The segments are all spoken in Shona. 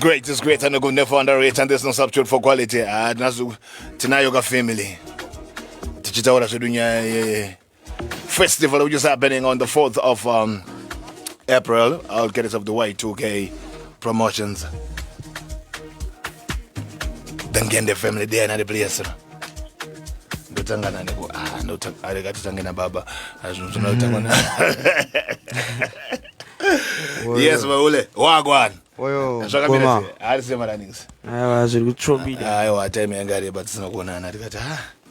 Great, it's great, and I could never underrate, and there's no substitute for quality. Nazu Tinayoga family. Tichitaura Sedunya festival which is happening on the 4th of April. I'll get it of the Y2K promotions. Then get the family there and the place. Ndotangana neko arikatitangena baba azvinotaura yes vaule wagwan oyo zvakamira ari semaranings aiwa zviri kutrobida aiwa time yanga reba tisina kuonana tikati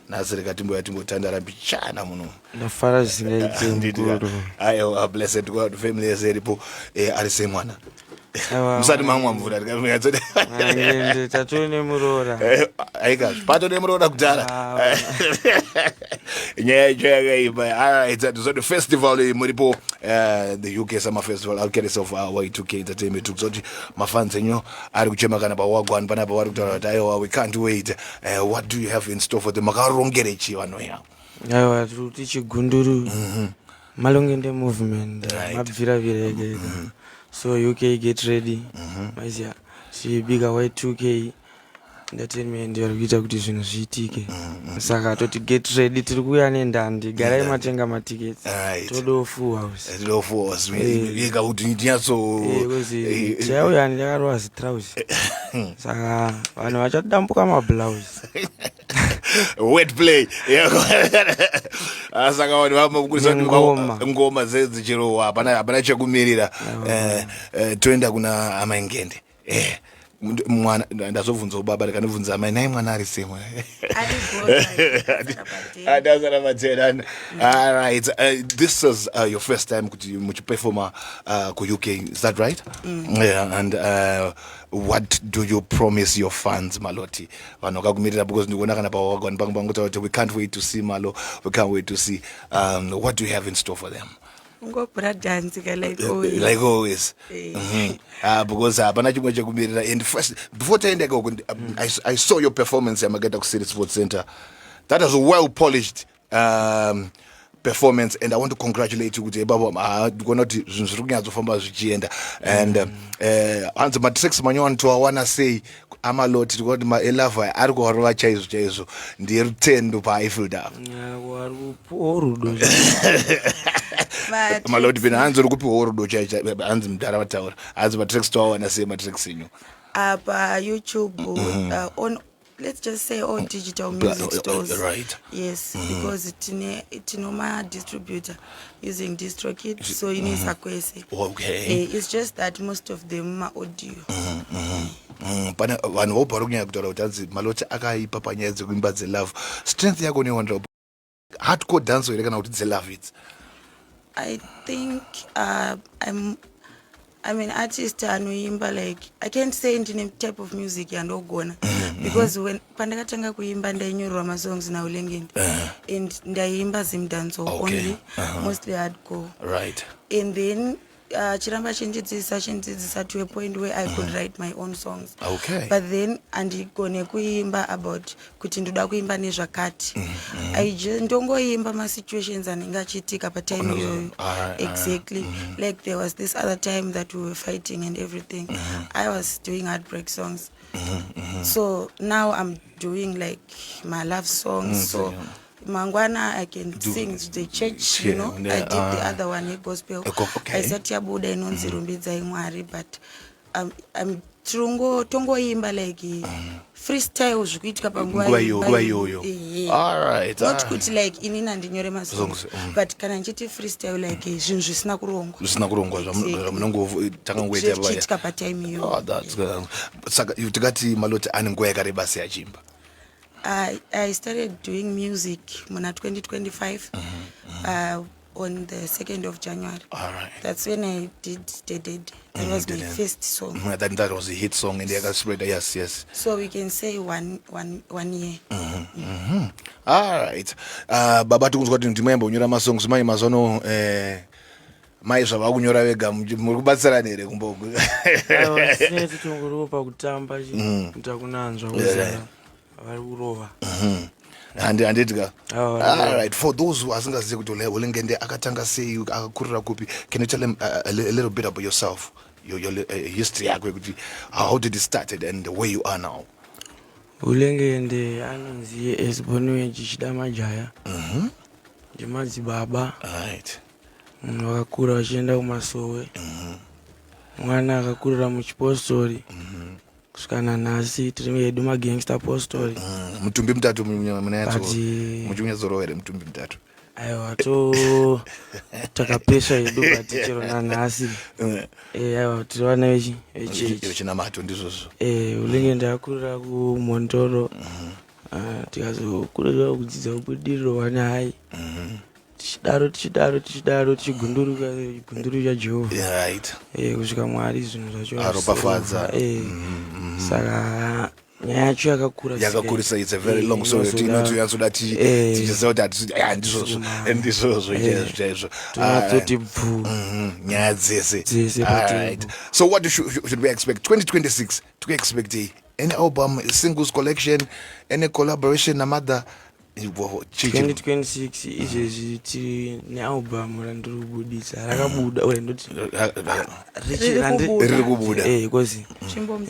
nhasi rikatimboya timbotandara mbichana muno ndafara zvisingaite aiwa blessed god family yese iripo ari semwana musati mamwa mvura ndikaende tatori nemuroora aika pato nemuroora kudhara nyaya icho yakaipa. Alright, so the festival muripo the UK Summer Festival I'll get of Y2K Entertainment tukuzoti mafans enyu ari kuchema kana pawagwan panapa vari kutaura kuti aiwa we can't wait. What do you have in store for them? Makarongere chi vanoya aiwa tiri kuti chigunduru malongende movement mabviravira so UK get ready maizia sibika Y2K Entertainment vari kuita kuti zvinhu zviitike saka toti get ready tiri kuuya nendandi garai matenga matiketi todo full house ika kuti ndinyatso chaiuya ndakarowa zitrausi saka vanhu vachadambuka mablouse wet play saka vanhu vamakurisa ngoma dzichirohwa hapana chekumirira. Toenda kuna amaingende mwana ndazobvunza ubaba ndikanibvunza amai nai mwana ari semwe adazana matera. Alright, this is your first time kuti muchiperforma ku UK, is that right? Yeah, and what do you promise your fans Maloti vanhu vakakumirira because ndikuona kana pawagwan pangu pangu kuti we can't wait to see Malo, we can't wait to see what do you have in store for them? Like always. Because hapana chimwe chekumirira. And first before taenda I saw your performance Mageta City Sports Center. That was a well polished performance, and I want to congratulate you kuti baba ndikuona kuti zvinhu zviri kunyatsofamba zvichienda. And anzi matrix manyo to I wanna say amaloti tikoti maelava ari kuharova chaizvo ndirutendo paIfel Dam wari kuporudo maloti pena hanzi uri kupiwa rudo chaicho hanzi mudhara vataura hanzi matrix toawana sei matrix enyu apa YouTube on, let's just say all digital music stores, right? Yes, because tinoma distributor using DistroKid, so inisa kwese. Okay. It's just that most of them are audio. Pana vanhu vobva kunyanya kutaura kuti hanzi maloti akaipa panyaya dzekuimba dzelove. Strength yako newandira hardcore dance here kana kuti dzelove idzi? I think I'm an artist anoimba, like I can't say any type of music yandogona because when pandakatanga kuimba ndainyorwa masongs na ulengeni and ndaimba zimdanzo only mostly hardcore, right? And then chiramba chindzidzisa to a point where I could write my own songs. Okay. But then andigone kuimba about kuti ndoda kuimba nezvakati. I just ndongoimba ma situations anenge achiitika pa time iyoyo. Exactly. Like there was this other time that we were fighting and everything. I was doing heartbreak songs. So now I'm doing like my love songs. So Mangwana, I can sing to the church, you know. I did the other one, a gospel. I said Yabuda inonzi rumbidza imwari, but I'm tongo imba like freestyle zvikuitika panguva iyoyo. Alright. Not kuti like inina ndinyore masongs, but kana nchiti freestyle like zvinhu zvisina kurongwa. Zvisina kurongwa zvamunongotangangoita zvichiitika pa time iyo. Oh, that's good. Saka tikati maloti ane nguva yakareba sei achimba? I started doing music in 2025 on the 2nd of January. All right. That's when I did Dead. That was my first song. That was a hit song and they got spread. Yes. So we can say one year. All right. Baba tikuzwa kuti ndimuyamba kunyora masongs mai mazono mai zvava kunyora vega muri kubatsirana here kumboku? Aiwa sineti tongoropa kutamba kuita kunanzva kuzara vari kurova. Handedga. All right, for those who asingazivi kuti ulengende akatanga sei akakurira kupi, can you tell them a little bit about yourself? history yakho ukuthi how did it started and where you are now. Ulengende anonzi esiboniwe nchishida majaya. Jimazi baba. Right. Wakakura wachienda kumasowe. Mwana akakurira muchipostori. Kusvikana nhasi tiri vedu magangster postori. Mutumbi mutatu muchimunyatsorovere mutumbi mutatu. Aiwa to takapesha yedu bati chero nanhasi. Aiwa tiri vana vechinamato ndizvozvo. Ulengende akurira kuMontoro. Tikazokurira kudzidza kubudiriro wane hai. Tichidaro tichigunduruka gunduru yaJehovha. Right. Kusvika Mwari zvinhu zvacho aropafadza. Saka nyaya yacho yakakurisa. It's a very long story. Tinozoda tichiziva kuti ndizvozvo chaizvo tinototi bvu nyaya dzese. Right. So what should we expect 2026? To expect any album, singles collection, any collaboration namother 2026 izvezvi tiri nealbum randiri kubudisa rakabuda uri ndoti riri kubuda kozi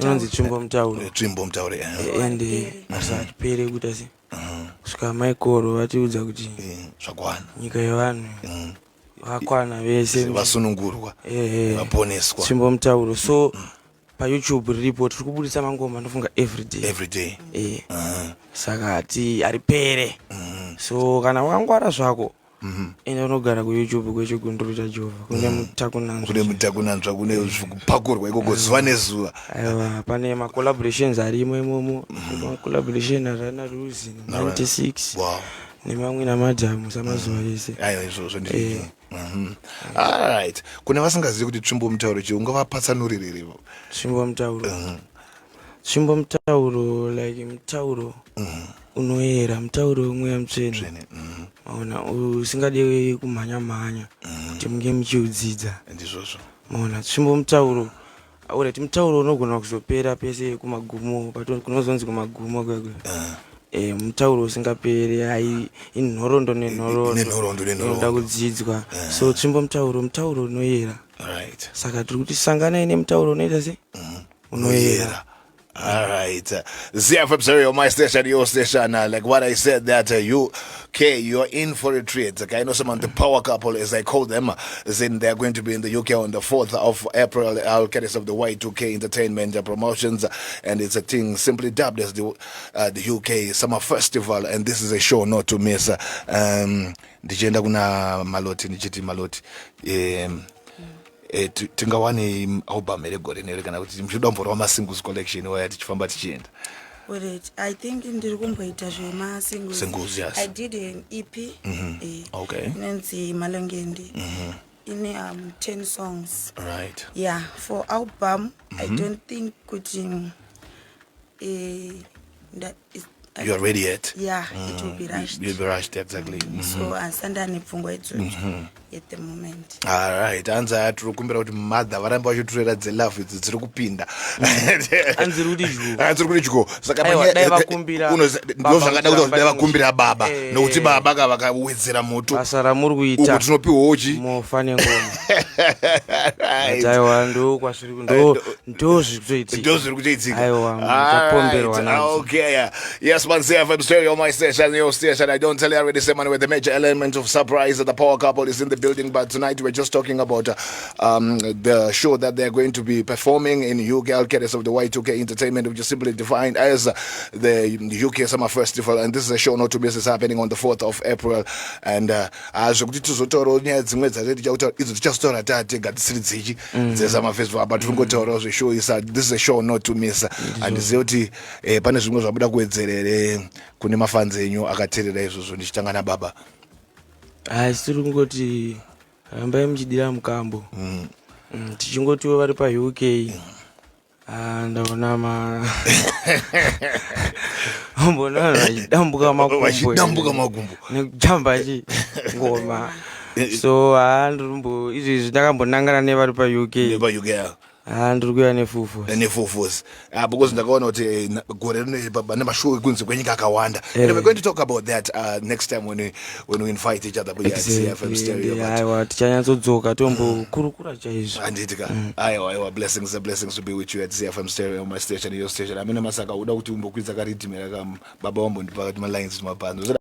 inonzi Tsvimbo Mutauro ende masatipere kuita se kusvika maikoro vatiudza kuti zvakwana nyika yevanhu vakwana vese vasunungurwa vaponeswa Tsvimbo Mutauro. So paYouTube riripo tiri kubudisa mangoma ndofunga every day. Saka hati aripere. So kana wakangwara zvako enda unogara kuYouTube kwechigunduru chaJehovha kune mutakunanzva kune kupakurwa ikoko zuva nezuva. Aiwa pane macollaborations arimo imomo. Macollaboration arana Ruzi 96 nemamwe namadhamu samazuva ese. Aiwa izvozvo ndizvo. Alright. Kuna vasingazivi kuti Tsvimbo Mutauro ungavapatsanurirevo? Tsvimbo Mutauro like mutauro unoyera, mutauro umweya mutsvene. Maona usingade kumhanya kuti munge muchiudzidza. Ndizvozvo. Maona Tsvimbo Mutauro alright, mutauro unogona kuzopera pese kumagumo kunozonzi kumagumo kwekwe. Mutauro usingaperi hai inhoroondo inoda kudzidzwa. So Tsvimbo Mutauro unoyera. Right. Saka tiri kuti sanganai nemutauro unoita se unoyera. Alright. ZFM Stereo, my station, your station. Like what I said, that you're in for a treat. Okay, I know some of the power couple, as I call them, then they're going to be in the UK on the 4th of April, Alcatis of the Y2K Entertainment Promotions, and it's a thing simply dubbed as the UK Summer Festival, and this is a show not to miss. Ndichenda kuna Maloti, nichiti Maloti. Tingawani album eregore nerekana kuti mchidombo rwa singles collection waya tichifamba tichienda. I think ndiri kumboita zvema singles. Yes. I did an EP. Okay. Inonzi Malongende. In 10 songs. Right. Yeah, for album I don't think kuti that is you are ready yet? Yeah, it will be rushed. You'll be rushed, exactly. So asanda nepfungwa idzodzo at the moment. Alright, anza atikumbira kuti madha varamba vachitorera dzelove idzi dziri kupinda. Anziri kuti chiko. Saka dai vakumbira. Ndo zvakada kuti dai vakumbira baba. Nokuti baba vakawedzera moto. Basa ramuri kuita. Uku tinopiwa uchi. Mofane ngoma. Aiwa ndo kwasiri ndo zviri kuitika. Aiwa mutapomberwa nazo. Okay. Yes, man, ZFM Stereo, my station, your station. I don't tell you already, say man, with the major element of surprise. The power couple is in the building, but tonight we're just talking about the show that they're going to be performing in UK, Alcatis of the Y2K Entertainment, which is simply defined as the UK Summer Festival. And this is a show not to miss. It's happening on the 4th of April. And as you get to Zotoro, it's just a the Summer Festival, but the show is this is a show not to miss. And the kune mafanzi enyu akaterera izvozvo ndichitangana baba. Siri kungoti rambai muchidira mukambo. Tichingotiwo vari paUK. Ndaona mbona vachidambuka makumbo nekujamba ngoma. So izvezvi ndakambonangana nevari paUK. ndiri kuuya nefufu nefufuzi because ndakaona kuti gore pane mashow kunze kwenyika akawanda and we're going to talk about that next time when we invite each other at CFM Stereo. aiwa tichanyatsodzoka tombokurukura chaizvo anditika aiwa blessings to be with you at CFM Stereo, my station, your station. Amene masaka uda kuti umbokwidza karidhimera baba wambondipa kuti malines mabhando